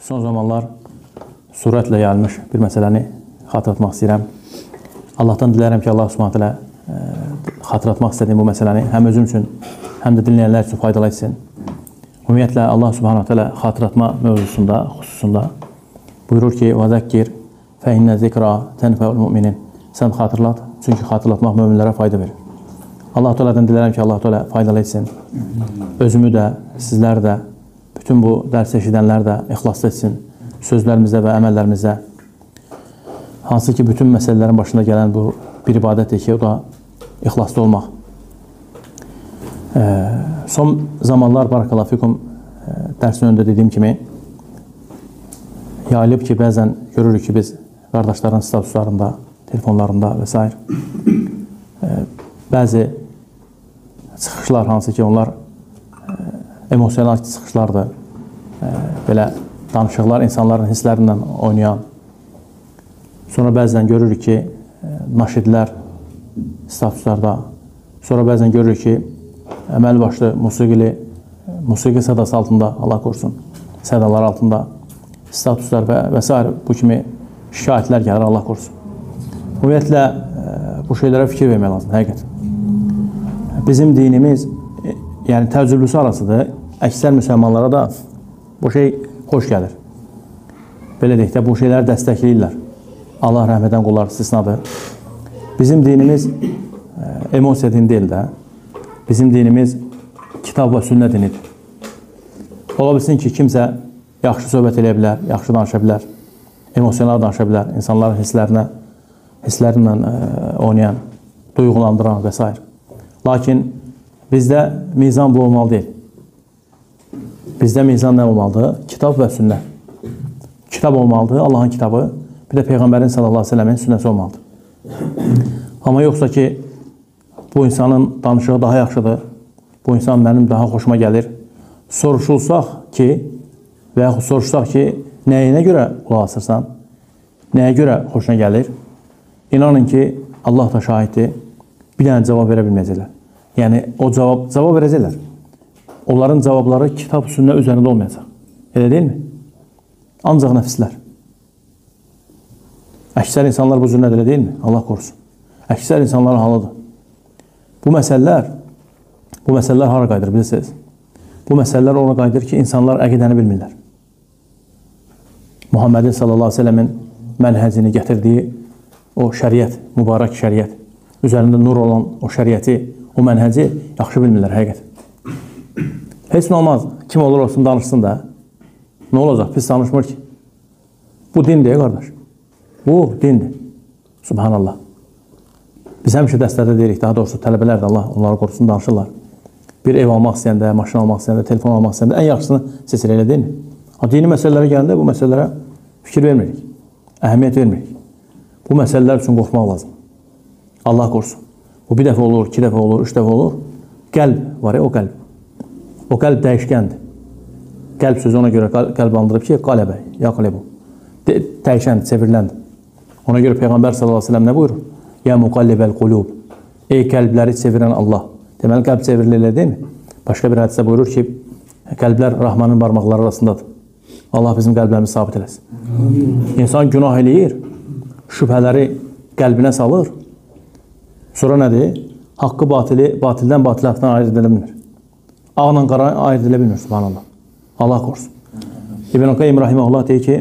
Son zamanlar sürətlə gəlmiş bir məsələni xatırlatmaq istəyirəm. Allahdan dilərəm ki, Allah Subhanahu taala xatırlatmaq istədiyim bu məsələni həm özüm üçün, həm də dinləyənlər üçün faydalı etsin. Ümumiyyətlə, Allah Subhanahu taala xatırlatma mövzusunda, xüsusunda buyurur ki, وَذَكِّرْ فَإِنَّ ذِكْرَى تَنْفَعُ الْمُؤْمِنِينَ. Sən xatırlat, çünki xatırlatmaq möminlərə fayda verir. Allah Teala'dan dilərəm ki, Allah Teala faydalı etsin. Özümü də, sizlər də, bütün bu dərs eşidənlər də ixlaslı etsin sözlərimizdə və əməllərimizdə. Hansı ki, bütün məsələlərin başında gələn bu bir ibadətdir ki, o da ixlaslı olmaq. Son zamanlar, barakallahu fikum, dərsin önündə dediyim kimi, yayılıb ki, bəzən görürük ki, biz qardaşların statuslarında, telefonlarında və s. Bəzi çıxışlar, hansı ki, onlar emosional çıxışlardır. Belə danışıqlar insanların hisslərindən oynayan. Sonra bəzən görürük ki, naşidlər statuslarda. Sonra bəzən görürük ki, əməl başlı musiqi sədası altında, Allah korusun, sədalar altında statuslar və s. bu kimi şikayətlər gəlir, Allah korusun. Ümumiyyətlə, bu şeylərə fikir vermək lazım, həqiqət. Bizim dinimiz, yəni təəccüblüsü arasıdır, əksər müsəlmanlara da bu şey xoş gəlir. Belə deyək də, bu şeyləri dəstəkləyirlər. Allah rəhmət edən qullar istisnadır. Bizim dinimiz emosiya dini deyil də. Bizim dinimiz kitab və sünnə dinidir. Ola bilsin ki, kimsə yaxşı söhbət eləyə bilər, yaxşı danışa bilər, emosional danışa bilər, insanların hisslərindən oynayan, duyğulandıran və s. Lakin bizdə mizan bu olmalı deyil. Bizdə mizan nə olmalıdır? Kitab və sünnə. Kitab olmalıdır, Allahın kitabı, bir də Peyğəmbərin sallallahu aleyhi ve sellemin sünnəsi olmalıdır. Amma yoxsa ki, bu insanın danışığı daha yaxşıdır, bu insan mənim daha xoşuma gəlir. Soruşulsaq ki, və yaxud soruşsaq ki, nəyinə görə qulaq asırsan, nəyə görə xoşuna gəlir? İnanın ki, Allah da şahiddir, bir dənə cavab verə bilməyəcəklər. Yəni, o cavab verəcəklər. Onların cavabları kitab, sünnə üzərində olmayacaq. Elə deyilmi? Ancaq nəfislər. Əksər insanlar bu cür nədir, elə deyilmi? Allah korusun. Əksər insanların halıdır. Bu məsələlər hara qayıdır, bilirsiniz? Bu məsələlər ona qayıdır ki, insanlar əqidəni bilmirlər. Muhammedin sallallahu aleyhi ve sellemin mənhəzini gətirdiyi o şəriət, mübarək şəriət, üzərində nur olan o şəriəti, o mənhəci yaxşı bilmirlər, həqiqət. Heç nə olmaz, kim olur olsun, danışsın da. Nə olacaq, pis danışmır ki. Bu dindir, qardaş. Bu dindir. Subhanallah. Biz həmişə dəstədə deyirik, daha doğrusu tələbələr də Allah onları qorusun, danışırlar. Bir ev almaq istəyəndə, maşın almaq istəyəndə, telefon almaq istəyəndə ən yaxşısını seçir, elə deyilmi? Dini məsələlərə gələndə bu məsələlərə fikir vermirik, əhəmiyyət vermirik. Bu məsələlər üçün qorxmaq lazım. Allah qorusun. Bu bir dəfə olur, 2 dəfə olur, 3 dəfə olur. Qəlb var ya, o qəlb. O qəlb dəyişkəndir. Qəlb sözü ona görə qəlb andırıb ki, qaləbə, ya qaləbu. Dəyişəndir, çevriləndir. Ona görə Peyğəmbər sallallahu aleyhi ve sellem nə buyurur? Ya muqallibəl qulub. Ey qəlbləri çevirən Allah. Deməli, qəlb çevrilir, deyil mi? Başqa bir hədisdə buyurur ki, qəlblər Rahmanın barmaqları arasındadır. Allah bizim qəlblərimizi sabit eləsin. İnsan günah eləyir, şübhələri qəlbinə salır. Sonra nədir? Haqqı batildən batilətdən ayırt edilə bilmir. Ağla qara ayırt edilə bilmir, subhanallah. Allah qorusun. İbn-i Qayyim Rahiməhullah deyir ki,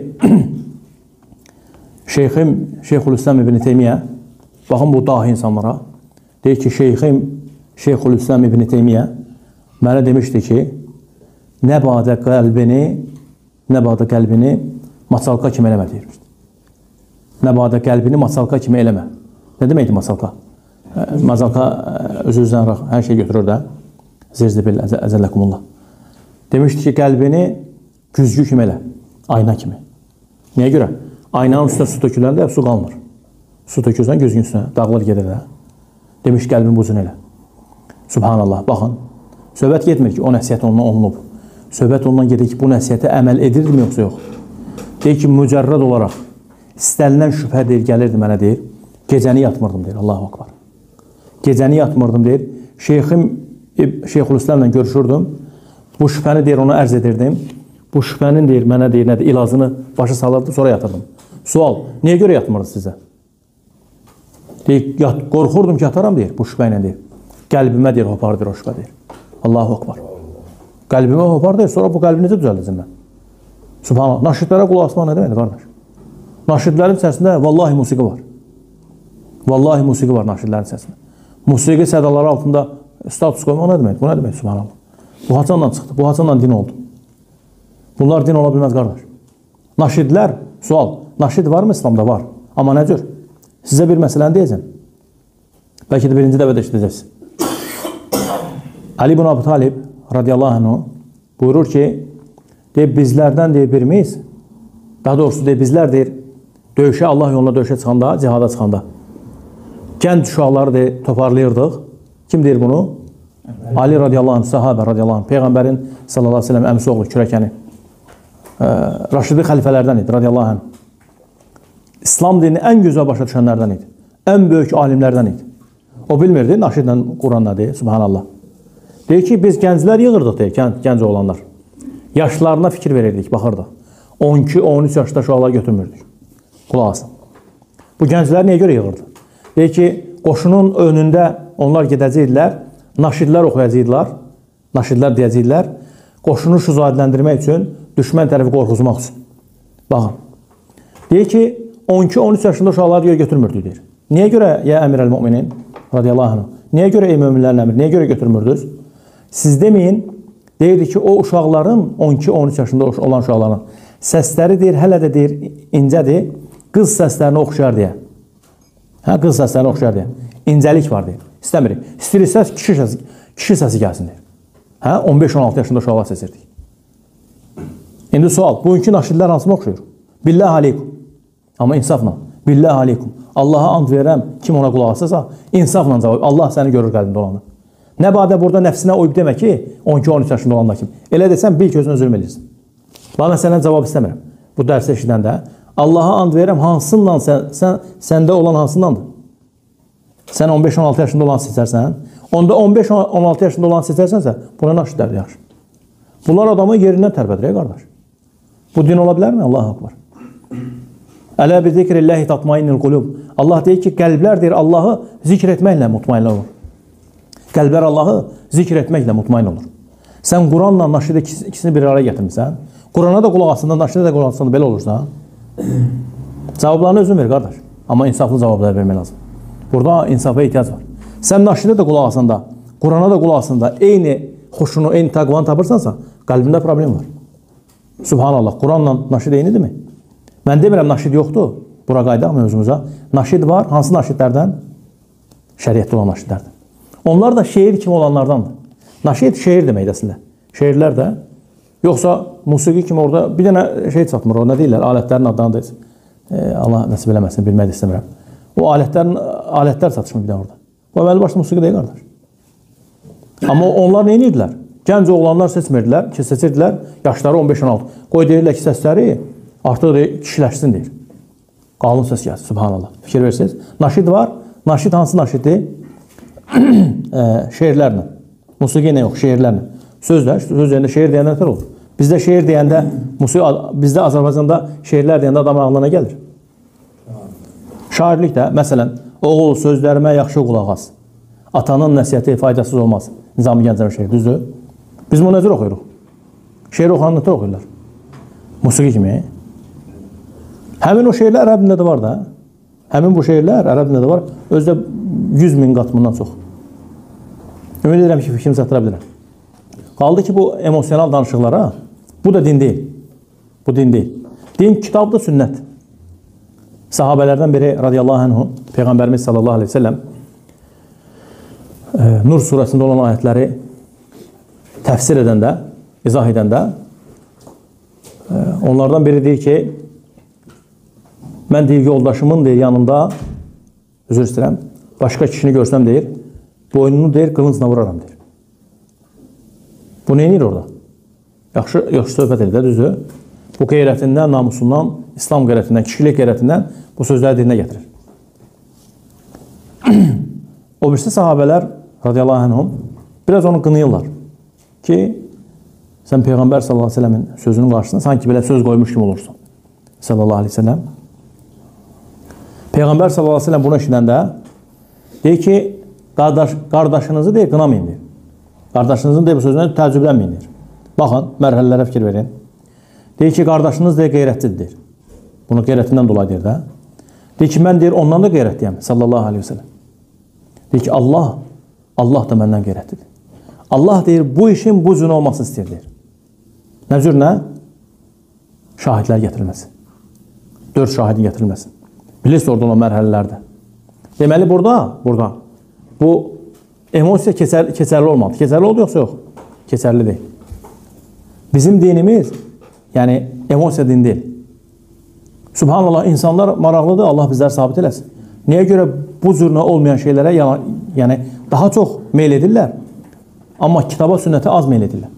Şeyxülislam İbn-i Teymiyyə, baxın bu dahi insanlara, deyir ki, Şeyxülislam İbn-i Teymiyyə mənə demişdi ki, nə badə qəlbini masalqa kimi eləmə deyirmişdi. Nə badə qəlbini masalqa kimi eləmə. Nə deməkdir masalqa? Mazalqa özü-özdən hər şey götürür də. Zirzibil, əzəlləkumullah. Demişdi ki, qəlbini güzgü kimi elə, ayna kimi. Niyə görə? Aynanın üstünə su töküləndə su qalmır. Su tökürsən güzgün üstünə, dağılır gedir də. Demiş, qəlbin buzun elə. Subhanallah, baxın. Söhbət getmir ki, o nəsiyyət ondan olunub. Söhbət ondan gedir ki, bu nəsiyyətə əməl edirdim, yoxsa yox. Deyir ki, mücərrəd olaraq istənilən şübhə deyir, gəlirdi mənə deyir, gecəni yatmırdım deyir, Allahu akbar. Gecəni yatmırdım deyir, Şeyxülislamla görüşürdüm, bu şübhəni deyir, ona ərz edirdim. bu şübhənin deyir, mənə deyir, nədir, ilacını başa salırdı, sonra yatırdım. Sual, niyə görə yatmırdı sizə? Deyir, qorxurdum ki, yataram, deyir, bu şübhə ilə, deyir. Qəlbimə, deyir, hopar, deyir, o şübhə, deyir. Allahu akbar. Qəlbimə hopar, deyir, sonra bu qəlbi necə düzəldəcəm mən? Subhanallah, naşidlərə qulaq asmaq nə deməkdir, qardaş? Naşidlərin səsində vallahi musiqi var. Vallahi musiqi var naşidlərin səsində. Musiqi sədaları altında status qoymaq nə demək? Bu nə demək, subhanallah? Bu haçanla çıxdı, bu haçanla din oldu. Bunlar din ola bilməz, qardaş. Naşidlər, sual, naşid varmı İslamda? Var. Amma nə cür? Sizə bir məsələni deyəcəm. Bəlkə də birinci dəvədə işləyəcəksiniz. Ali ibn Abi Talib radiyallahu anhu buyurur ki, deyir, bizlərdən deyir birimiz, daha doğrusu deyir, bizlər deyir, döyüşə, Allah yoluna döyüşə çıxanda, cihada çıxanda, gənc uşaqları deyir, toparlayırdıq. Kim deyir bunu? Ali radiyallahu anh, sahabə radiyallahu anh, Peyğəmbərin sallallahu aleyhi ve sellem əmsi oğlu, kürəkəni. Raşidi xəlifələrdən idi, radiyallahu anh. İslam dinini ən gözəl başa düşənlərdən idi. Ən böyük alimlərdən idi. O bilmirdi, naşidlə Quran nədir, subhanallah. Deyir ki, biz gənclər yığırdıq, deyir, gənc oğlanlar. Yaşlarına fikir verirdik, baxırdıq. 12-13 yaşda uşaqlar götürmürdük. Qulaq asın. Bu gənclər niyə görə yığırdı? Deyir ki, qoşunun önündə onlar gedəcəkdilər, naşidlər oxuyacaqdılar, naşidlər deyəcəkdilər, qoşunu şüzadləndirmək üçün, düşmən tərəfi qorxuzmaq üçün. Baxın. Deyir ki, 12-13 yaşında uşaqlar götürmürdük, deyir. Niyə görə, ya əmir əl-müminin, radiyallahu anh, niyə görə ey möminlərin əmir, niyə görə götürmürdünüz? Siz deməyin, deyirdi ki, o uşaqların, 12-13 yaşında olan uşaqların səsləri deyir, hələ də deyir, incədir, qız səslərini oxşar deyə. Hə, qız səslərini oxşar deyə. İncəlik var deyir. İstəmirik. İstəyir səs, kişi səsi gəlsin deyir. Hə, 15-16 yaşında uşaqlar sesirdik. İndi sual, bugünkü naşidlər hansını oxşuyur? Billah aleykum. Amma insafla. Billah aleykum. Allaha and verəm, kim ona qulaq asırsa, insafla cavab. Allah səni görür qəlbində olanı. Nə badə burada nəfsinə uyub demə ki, 12-13 yaşında olanda kim. Elə desən, bil ki, özünə zülm edirsin. Bana səndən cavab istəmirəm. Bu dərsi eşidəndə. Allaha and verəm, hansından səndə olan hansındandır? Sən 15-16 yaşında olan seçərsən, onda 15-16 yaşında olan seçərsənsə, buna naşidlərdir, yaxşı. Bunlar adamı yerindən tərpədir, qardaş. Bu din ola bilərmi? Allahu akbar. Ələ bi zikrilləhi tatmainnil qulub. Allah deyir ki, qəlblər deyir, Allahı zikr etməklə mutmain olur. Qəlblər Allahı zikr etməklə mutmain olur. Sən Quranla naşid ikisini bir araya gətirmirsən. Qurana da qulaq asında, naşidə də qulaq asında belə olursa, cavablarını özün ver, qardaş. Amma insaflı cavablar vermək lazım. Burada insafa ehtiyac var. Sən naşidə də qulaq asında, Qurana da qulaq asında eyni xoşunu, eyni təqvanı tapırsansa, qəlbində problem var. Subhanallah, Quranla naşid eynidir mi? Mən demirəm, naşid yoxdur. Bura qaydaq mövzumuza. Naşid var. Hansı naşidlərdən? Şəriətdə olan naşidlərdən. Onlar da şeir kimi olanlardandır. Naşid şeir deməkdir əslində. Şeirlər də. Yoxsa musiqi kimi orada bir dənə şey çatmır. O nə deyirlər? Alətlərin adlarını deyir. Allah nəsib eləməsin, bilmək də istəmirəm. O alətlər çatışmır bir də orada. Bu əvvəli başlı musiqi deyil, qardaş. Amma onlar nə edirdilər? Gənc oğlanlar seçmirdilər, seçirdilər. Yaşları 15-16. Qoy deyirlər ki, səsləri artıq kişiləşsin deyir. Qalın səs gəlsin, subhanallah. Fikir versiniz. Naşid var. Naşid hansı naşiddir? Şeirlərlə. Musiqi ilə yox, şeirlərlə. Söz yerində şeir deyəndə nətər olur? Bizdə şeir deyəndə, bizdə Azərbaycanda şeirlər deyəndə adam ağlına gəlir. Şairlik də, məsələn, oğul sözlərimə yaxşı qulaq as. Atanın nəsiyyəti faydasız olmaz. Nizami Gəncəvi şeir, düzdür? Biz bunu necə oxuyuruq? Şeir oxuyanı nətər oxuyurlar? Musiqi kimi. Həmin o şeirlər ərəb dilində də var da. Həmin bu şeirlər ərəb dilində də var. Özdə 100 min qat bundan çox. Ümid edirəm ki, fikrimi çatdıra bilirəm. Qaldı ki, bu emosional danışıqlara, bu da din deyil. Bu din deyil. Din kitabdır, sünnət. Sahabələrdən biri radiyallahu anhu, Peyğəmbərimiz sallallahu aleyhi ve sellem Nur surəsində olan ayətləri təfsir edəndə, izah edəndə onlardan biri deyir ki, mən deyir, yoldaşımın deyir, yanında, özür istəyirəm, başqa kişini görsəm deyir, boynunu deyir, qılıncla vuraram deyir. Bu neyinir orada? Yaxşı söhbət edir də, düzdür? Bu qeyrətindən, namusundan, İslam qeyrətindən, kişilik qeyrətindən bu sözləri dilinə gətirir. O birisi sahabələr, radiyallahu anhum, biraz onu qınıyırlar ki, sən Peyğəmbər sallallahu əleyhi və səlləmin sözünün qarşısında sanki belə söz qoymuş kimi olursan. Sallallahu əleyhi və səlləm. Peyğəmbər sallallahu əleyhi və səlləm bunu eşidəndə deyir ki, qardaşınızı deyir, qınamayın deyir. Qardaşınızın deyir bu sözünə təəccüblənməyin deyir. Baxın, mərhələlərə fikir verin. Deyir ki, qardaşınız deyir, qeyrətlidir. Bunu qeyrətindən dolayı deyir də. Deyir ki, mən deyir, ondan da qeyrətliyəm. Sallallahu aleyhi ve sellem. Deyir ki, Allah da məndən qeyrətlidir. Allah deyir, bu işin bu cür olmasını istəyir deyir. Nə cür nə? Şahidlər gətirilməsi. 4 şahidin gətirilməsi. Bilirsiniz orada olan mərhələlərdə. Deməli, burada bu emosiya keçərli olmadı. Keçərli oldu yoxsa yox? Keçərli deyil. Bizim dinimiz, yəni emosiya din deyil. Subhanallah, insanlar maraqlıdır, Allah bizləri sabit eləsin. Niyə görə bu cür olmayan şeylərə yəni daha çox meyl edirlər, amma kitaba, sünnətə az meyl edirlər.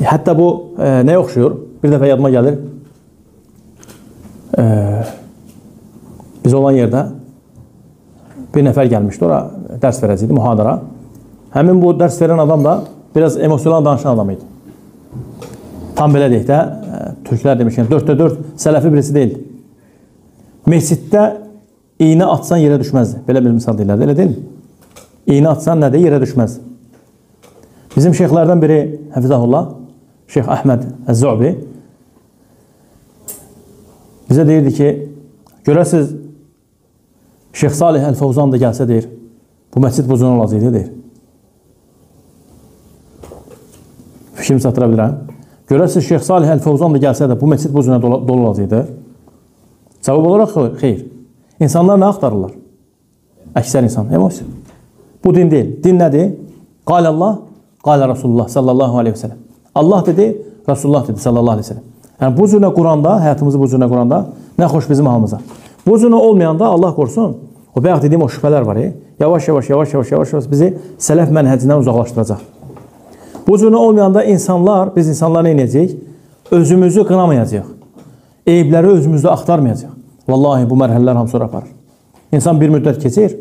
Hətta bu nəyə oxşuyur? Bir dəfə yadıma gəlir. Biz olan yerdə bir nəfər gəlmişdi, ora dərs verəcəkdi, mühadara. Həmin bu dərs verən adam da biraz emosional danışan adam idi. Tam belə deyək də, türklər demişkən, 4-4 sələfi birisi deyildi. Məsciddə iynə atsan yerə düşməzdi. Belə bir misal deyirlərdi, elə deyil mi? İynə atsan nədir? Yerə düşməzdi. Bizim şeyxlərdən biri, Həfizəhullah, Şeyx Əhməd Əz-Zu'bi bizə deyirdi ki, görəsiz, Şeyx Salih Əl-Fəvzan da gəlsə deyir, bu məscid bu cür olacaqdı deyir. Fikrimi çatdıra bilirəm. Görəsiz, Şeyx Salih Əl-Fəvzan da gəlsə də bu məscid bu cür dolu olacaqdı. Cavab olaraq xeyr. İnsanlar nə axtarırlar? Əksər insan, emosiya. Bu din deyil. Din nədir? Qalə Allah, qalə Rasulullah sallallahu aleyhi ve sellem. Allah dedi, Rasulullah dedi sallallahu aleyhi ve sellem. Yəni bu cürlə Quranda, həyatımızı bu cürlə Quranda nə xoş bizim halımıza. Bu cürlə olmayanda Allah qorusun, o bayaq dediyim o şübhələr var. Yavaş-yavaş bizi sələf mənhəcindən uzaqlaşdıracaq. Bu cürlə olmayanda biz insanlar nə edəcəyik? Özümüzü qınamayacaq. Eyibləri özümüzdə axtarmayacaq. Vallahi bu mərhələlər hamısı aparır. İnsan bir müddət keçir.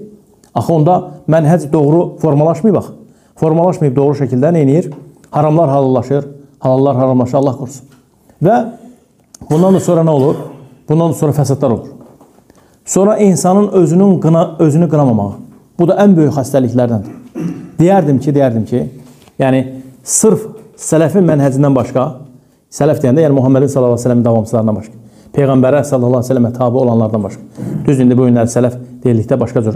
Axı onda mənhəc doğru formalaşmayıb bax. Formalaşmayıb doğru şəkildə nə edir? Haramlar halallaşır, halallar haramlaşır, Allah qorusun. Və bundan da sonra nə olur? Bundan da sonra fəsadlar olur. Sonra insanın özünü qınamamağı. Bu da ən böyük xəstəliklərdəndir. Deyərdim ki, yəni sırf sələfin mənhəcindən başqa, sələf deyəndə, yəni Muhammedin sallallahu aleyhi ve sellem davamçılarından başqa, Peyğəmbərə sallallahu aleyhi ve sellemə tabi olanlardan başqa. Düz indi bu günlər sələf deyildikdə başqa cür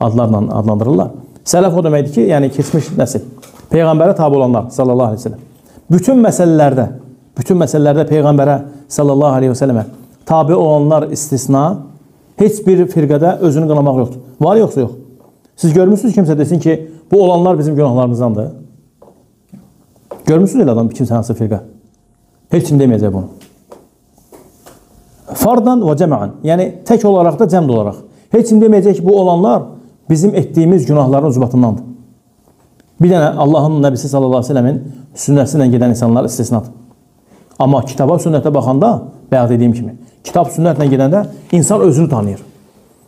adlarla adlandırırlar. Sələf o deməkdir ki, yəni keçmiş nəsil. Peyğəmbərə tabi olanlar sallallahu aleyhi ve sellem. Bütün məsələlərdə Peyğəmbərə sallallahu aleyhi ve sellemə tabi olanlar istisna, heç bir firqədə özünü qınamaq yoxdur. Var yoxsa yox? Siz görmürsünüz kimsə desin ki, bu olanlar bizim günahlarımızdandır. Görmürsünüz elə adam, kimsə hansı firqə? Heç kim deməyəcək bunu. Fardan və cəməən, yəni tək olaraq da cəmd olaraq. Heç kim deməyəcək ki, bu olanlar bizim etdiyimiz günahların ucbatındandır. Bir dənə Allahın Nəbisi sallallahu aleyhi ve sellemin sünnəsi ilə gedən insanlar istisnadır. Amma kitaba, sünnətə baxanda, bayaq dediyim kimi, kitab, sünnətlə gedəndə insan özünü tanıyır.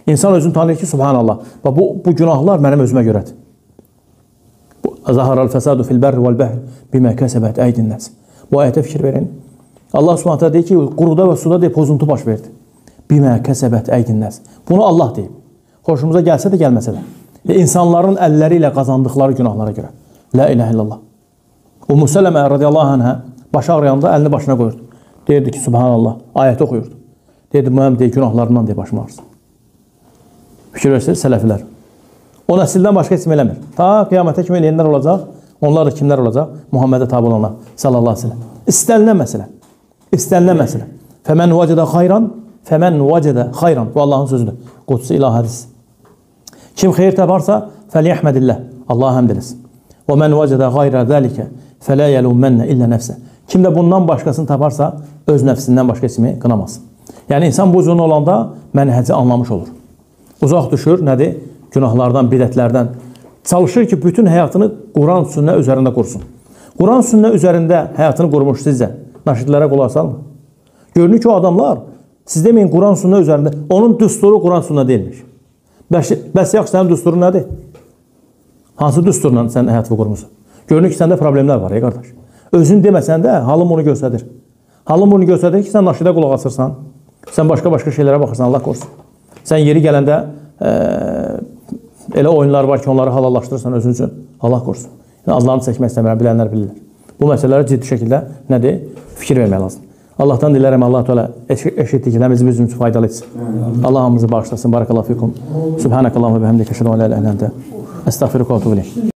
İnsan özünü tanıyır ki, subhanallah, bu günahlar mənim özümə görədir. Zaharal fəsadu fil bərri vəl bəhr bimə kəsəbət əydin nəs. Bu ayətə fikir verin. Allah subhanətə deyir ki, quruda və suda deyib, pozuntu baş verdi. Bimə kəsəbət əydin nəs. Bunu Allah deyib. Xoşumuza gəlsə də, gəlməsə də. İnsanların əlləri ilə qazandıqları günahlara görə. La ilahe illallah. Ümmü Sələmə radiyallahu anhə başı ağrıyanda əlini başına qoyurdu. Deyirdi ki, subhanallah, ayəti oxuyurdu. Deyirdi, mühəm deyir, günahlarından deyir, başım ağrısın. Fikir verirsiniz, sələfilər. O nəsildən başqa heç kim eləmir. Ta qiyamətə kimi eləyənlər olacaq, onlar da kimlər olacaq? Muhammedə tabi olanlar, sallallahu aleyhi ve sellem. İstənilən məsələ. Fəmən vəcədə xayran. Bu Allahın sözüdür. Qudsi ilah hədis. Kim xeyir taparsa, fəliyəhmədilləh. Allah həmd eləsin. Və mən vəcədə qayrə zəlikə fələ yəlumənnə illə nəfsə. Kim də bundan başqasını taparsa, öz nəfsindən başqa ismi qınamasın. Yəni, insan bu cürün olanda mənhəci anlamış olur. Uzaq düşür, nədir? Günahlardan, bidətlərdən. Çalışır ki, bütün həyatını Quran sünnə üzərində qursun. Quran sünnə üzərində həyatını qurmuş sizcə. Naşidlərə qulaq salmır. Görünür ki, o adamlar, siz deməyin Quran sünnə üzərində, onun düsturu Quran sünnə deyilmiş. Bəs yaxşı, sənin düsturun nədir? Hansı düsturla sən həyatını qurmuşsun? Görünür ki, səndə problemlər var, qardaş. Özün deməsən də, halın bunu göstərir. Halın bunu göstərir ki, sən naşidə qulaq asırsan, sən başqa şeylərə baxırsan, Allah qorusun. Sən yeri gələndə elə oyunlar var ki, onları halallaşdırırsan özün üçün, Allah qorusun. Yəni, adlarını çəkmək istəmirəm, bilənlər bilirlər. Bu məsələlərə ciddi şəkildə nədir? Fikir vermək lazım. Allahdan dilərəm, Allah Teala eşitdiklərimizi bizim üçün faydalı etsin. Allah hamımızı bağışlasın. Barakallahu fikum. Subhanakallahumma və bihamdika, əşhadu an la ilaha illa ente, estağfiruka və etûbü ileyk.